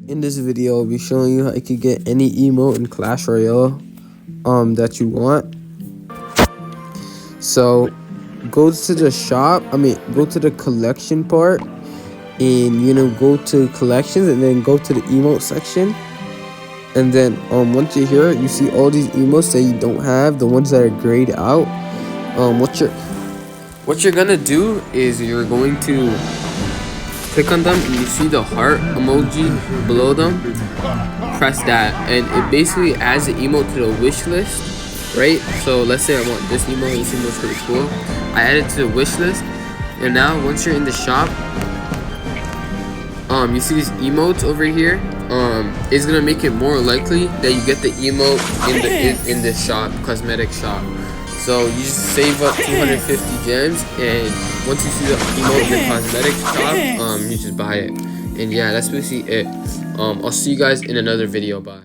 In this video, I'll be showing you how you can get any emote in Clash Royale that you want. So go to the shop, go to the collection part, and go to collections, and then go to the emote section. And then once you're here, you see all these emotes that you don't have, the ones that are grayed out. What you're gonna do is you're going to click on them, and you see the heart emoji below them. Press that, and it basically adds the emote to the wish list, right? So let's say I want this emote. This emote's pretty cool. I add it to the wish list, and now once you're in the shop, you see these emotes over here. It's gonna make it more likely that you get the emote in the shop, cosmetic shop. So you just save up 250 gems, and once you see the emote in the cosmetic shop, you just buy it. And yeah, that's basically it. I'll see you guys in another video. Bye.